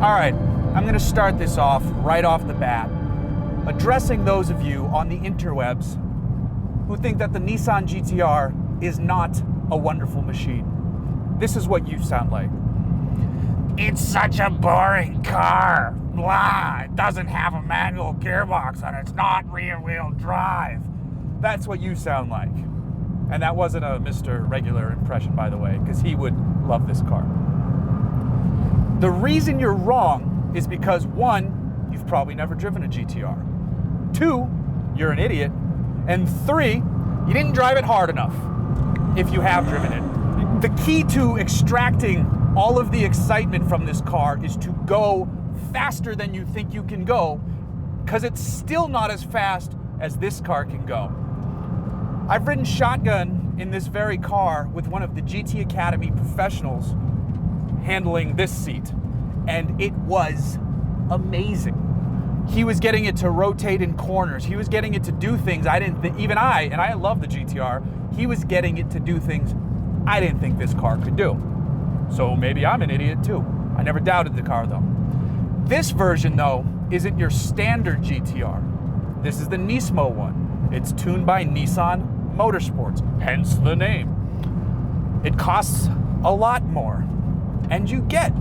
All right, I'm gonna start this off right off the bat, addressing those of you on the interwebs who think that the Nissan GT-R is not a wonderful machine. This is what you sound like. It's such a boring car. Blah, it doesn't have a manual gearbox and it's not rear-wheel drive. That's what you sound like. And that wasn't a Mr. Regular impression, by the way, because he would love this car. The reason you're wrong is because, one, you've probably never driven a GT-R. Two, you're an idiot. And three, you didn't drive it hard enough, if you have driven it. The key to extracting all of the excitement from this car is to go faster than you think you can go, because it's still not as fast as this car can go. I've ridden shotgun in this very car with one of the GT Academy professionals handling this seat, and it was amazing. He was getting it to rotate in corners. He was getting it to do things I didn't think, even I, and I love the GT-R, he was getting it to do things I didn't think this car could do. So maybe I'm an idiot too. I never doubted the car though. This version though isn't your standard GT-R. This is the Nismo one. It's tuned by Nissan Motorsports, hence the name. It costs a lot more, and you get,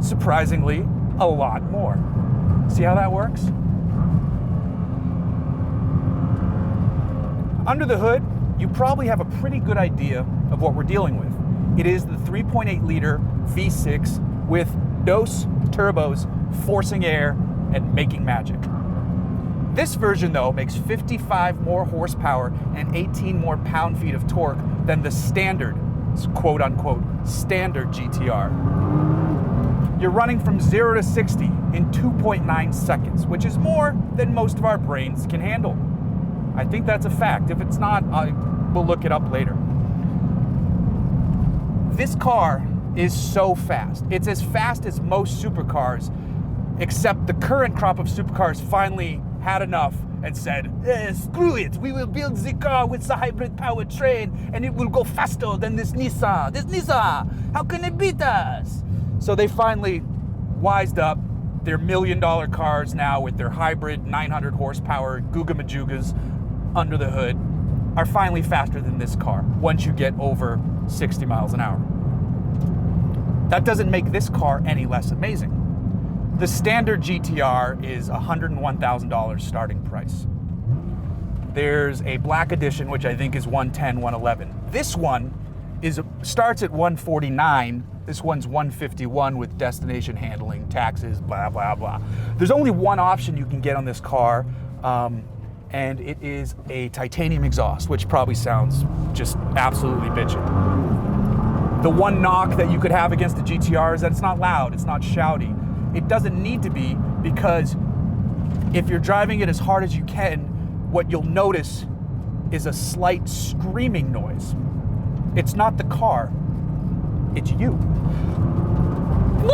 surprisingly, a lot more. See how that works? Under the hood, you probably have a pretty good idea of what we're dealing with. It is the 3.8 liter V6 with DOS turbos forcing air and making magic. This version though makes 55 more horsepower and 18 more pound-feet of torque than the standard, quote unquote, standard GT-R. You're running from 0 to 60 in 2.9 seconds, which is more than most of our brains can handle. I think that's a fact. If it's not, we'll look it up later. This car is so fast. It's as fast as most supercars, except the current crop of supercars finally had enough and said, screw it, we will build the car with the hybrid powertrain and it will go faster than this Nissan. This Nissan, how can it beat us? So they finally wised up. They're $1 million cars now with their hybrid 900 horsepower Googa-Majugas under the hood are finally faster than this car once you get over 60 miles an hour. That doesn't make this car any less amazing. The standard GT-R is $101,000 starting price. There's a black edition, which I think is $110,000, $111,000. This one starts at $149,000. This one's $151,000 with destination handling, taxes, blah, blah, blah. There's only one option you can get on this car, and it is a titanium exhaust, which probably sounds just absolutely bitchin'. The one knock that you could have against the GT-R is that it's not loud, it's not shouty. It doesn't need to be, because if you're driving it as hard as you can, what you'll notice is a slight screaming noise. It's not the car, it's you. Oh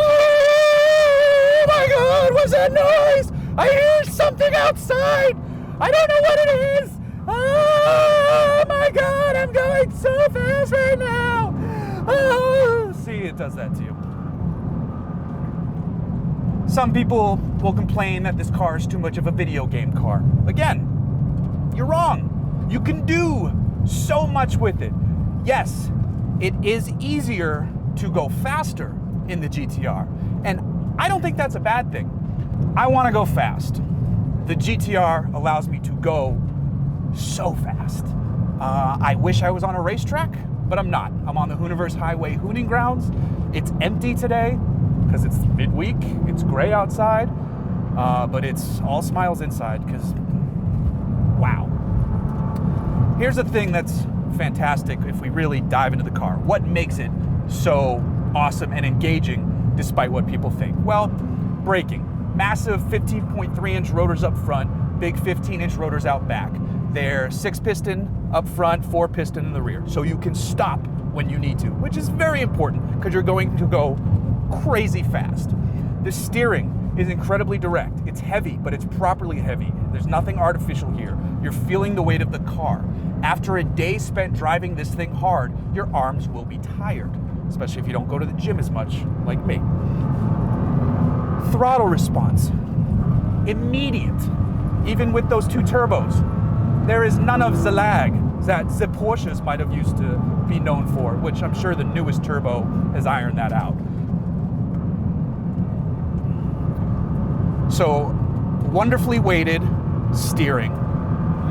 my God, what's that noise? I hear something outside. I don't know what it is. Oh my God, I'm going so fast right now. Oh, see, it does that to you. Some people will complain that this car is too much of a video game car. Again, you're wrong. You can do so much with it. Yes, it is easier to go faster in the GT-R, and I don't think that's a bad thing. I want to go fast. The GT-R allows me to go so fast. I wish I was on a racetrack, but I'm not. I'm on the Hooniverse Highway hooning grounds. It's empty today because it's midweek. It's gray outside, but it's all smiles inside because, wow. Here's the thing that's fantastic if we really dive into the car. What makes it so awesome and engaging despite what people think? Well, braking. Massive 15.3-inch rotors up front, big 15-inch rotors out back. They're 6-piston up front, 4-piston in the rear. So you can stop when you need to, which is very important because you're going to go crazy fast. The steering is incredibly direct. It's heavy, but it's properly heavy. There's nothing artificial here. You're feeling the weight of the car. After a day spent driving this thing hard, your arms will be tired, especially if you don't go to the gym as much like me. Throttle response, immediate, even with those 2 turbos. There is none of the lag that the Porsches might have used to be known for, which I'm sure the newest turbo has ironed that out. So, wonderfully weighted steering,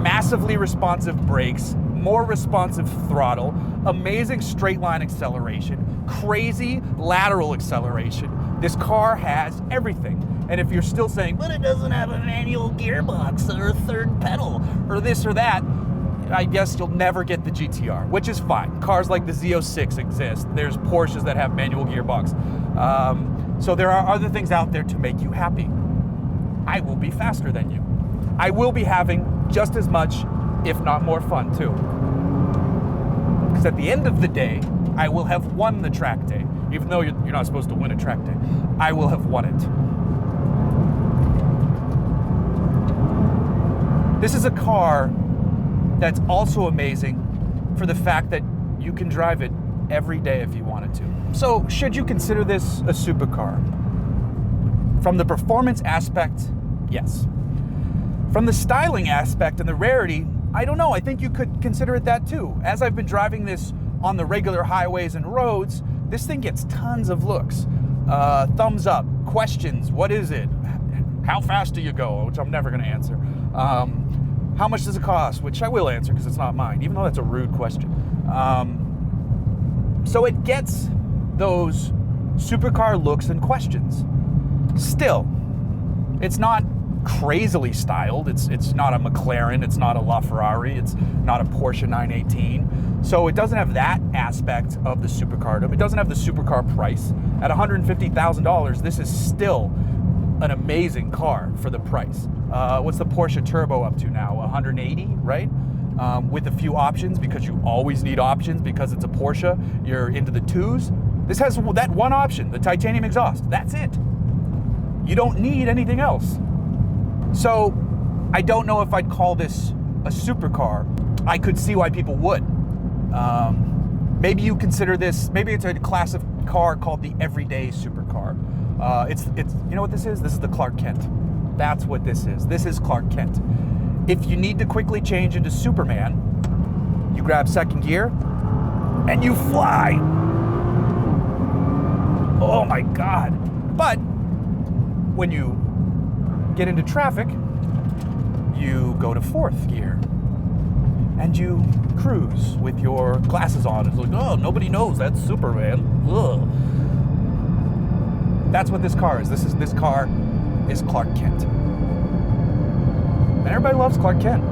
massively responsive brakes, more responsive throttle, amazing straight line acceleration, crazy lateral acceleration. This car has everything. And if you're still saying, but it doesn't have a manual gearbox or a 3rd pedal or this or that, I guess you'll never get the GT-R, which is fine. Cars like the Z06 exist. There's Porsches that have manual gearbox. So there are other things out there to make you happy. I will be faster than you. I will be having just as much, if not more fun too. Because at the end of the day, I will have won the track day. Even though you're not supposed to win a track day, I will have won it. This is a car that's also amazing for the fact that you can drive it every day if you wanted to. So, should you consider this a supercar? From the performance aspect, yes. From the styling aspect and the rarity, I don't know. I think you could consider it that too. As I've been driving this on the regular highways and roads, this thing gets tons of looks. Thumbs up, questions, what is it? How fast do you go? Which I'm never gonna answer. How much does it cost? Which I will answer because it's not mine, even though that's a rude question. So it gets those supercar looks and questions. Still, it's not crazily styled. It's not a McLaren, it's not a LaFerrari, it's not a Porsche 918. So it doesn't have that aspect of the supercardom. It doesn't have the supercar price. At $150,000, this is still an amazing car for the price. What's the Porsche Turbo up to now? 180, right? With a few options, because you always need options because it's a Porsche. You're into the 2s. This has that one option, the titanium exhaust. That's it. You don't need anything else. So I don't know if I'd call this a supercar. I could see why people would. Maybe you consider this, maybe it's a class of car called the everyday supercar. It's you know what this is? This is the Clark Kent. That's what this is. This is Clark Kent. If you need to quickly change into Superman, you grab 2nd gear and you fly. Oh my God. But when you get into traffic, you go to 4th gear and you cruise with your glasses on. It's like, oh, nobody knows that's Superman. Ugh. That's what this car is. This car is Clark Kent. And everybody loves Clark Kent.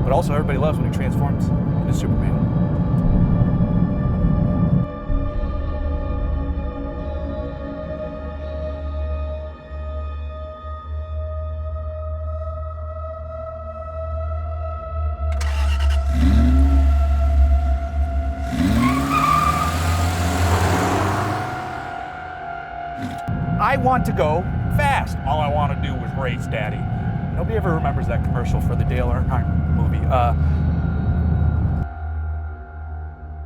But also everybody loves when he transforms into Superman. I want to go fast. All I want to do is race, Daddy. Nobody ever remembers that commercial for the Dale Earnhardt movie.